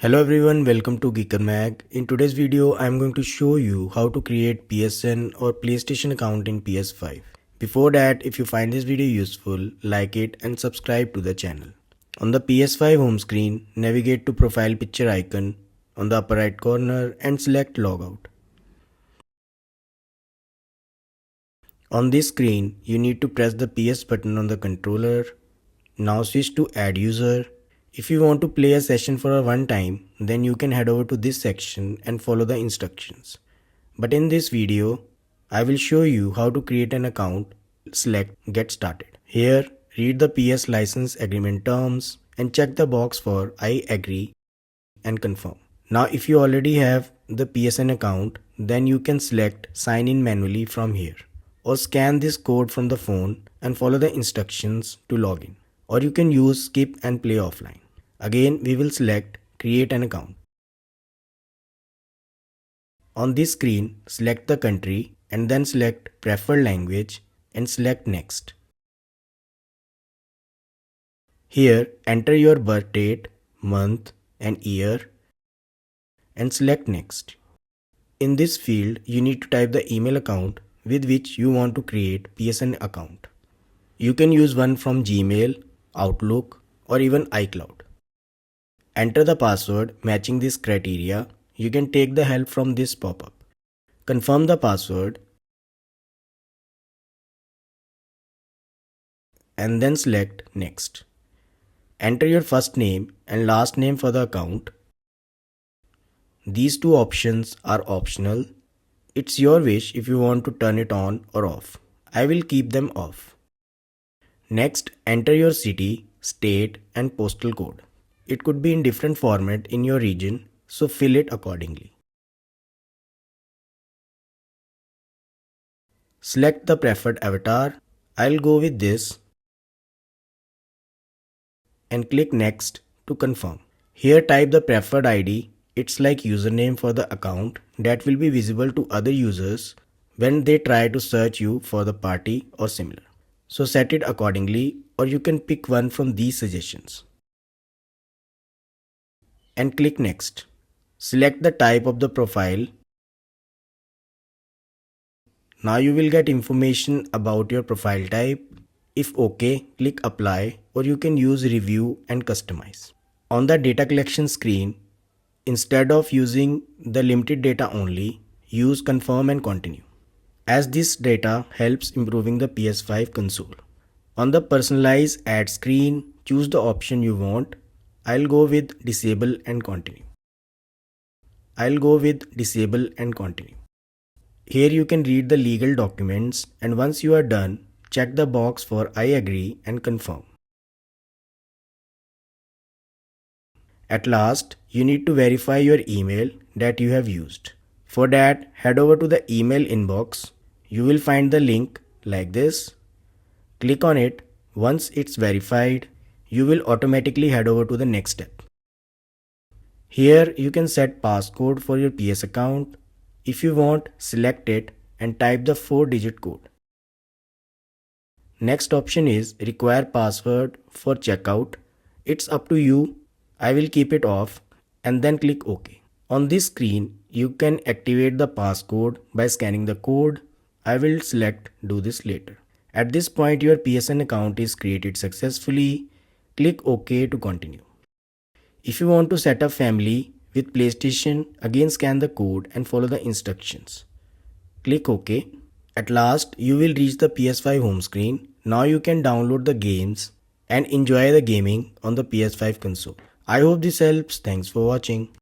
Hello everyone, welcome to Geeker Mag. In today's video, I am going to show you how to create PSN or PlayStation account in PS5. Before that, if you find this video useful, like it and subscribe to the channel. On the PS5 home screen, navigate to profile picture icon on the upper right corner and select logout. On this screen, you need to press the PS button on the controller. Now switch to add user. If you want to play a session for a one time, then you can head over to this section and follow the instructions. But in this video, I will show you how to create an account. Select get started. Here, read the PS license agreement terms and check the box for I agree and confirm. Now if you already have the PSN account, then you can select sign in manually from here, or scan this code from the phone and follow the instructions to log in. Or you can use skip and play offline. Again, we will select create an account. On this screen, select the country and then select preferred language and select next. Here, enter your birth date, month and year and select next. In this field, you need to type the email account with which you want to create PSN account. You can use one from Gmail, Outlook or even iCloud. Enter the password matching this criteria. You can take the help from this pop-up. Confirm the password and then select next. Enter your first name and last name for the account. These two options are optional. It's your wish if you want to turn it on or off. I will keep them off. Next, enter your city, state and postal code. It could be in different format in your region, so fill it accordingly. Select the preferred avatar. I'll go with this and click next to confirm. Here type the preferred ID. It's like username for the account that will be visible to other users when they try to search you for the party or similar. So set it accordingly, or you can pick one from these suggestions. And click next. Select the type of the profile. Now you will get information about your profile type. If OK, click apply, or you can use review and customize. On the data collection screen, instead of using the limited data only, use confirm and continue, as this data helps improving the PS5 console. On the personalize ad screen, choose the option you want. I'll go with disable and continue. Here you can read the legal documents, and once you are done, check the box for I agree and confirm. At last, you need to verify your email that you have used. For that, head over to the email inbox. You will find the link like this. Click on it. Once it's verified, you will automatically head over to the next step. Here you can set passcode for your PS account. If you want, select it and type the 4-digit code. Next option is require password for checkout. It's up to you. I will keep it off and then click OK. On this screen, you can activate the passcode by scanning the code. I will select do this later. At this point, your PSN account is created successfully. Click OK to continue. If you want to set up family with PlayStation, again scan the code and follow the instructions. Click OK. At last, you will reach the PS5 home screen. Now you can download the games and enjoy the gaming on the PS5 console. I hope this helps. Thanks for watching.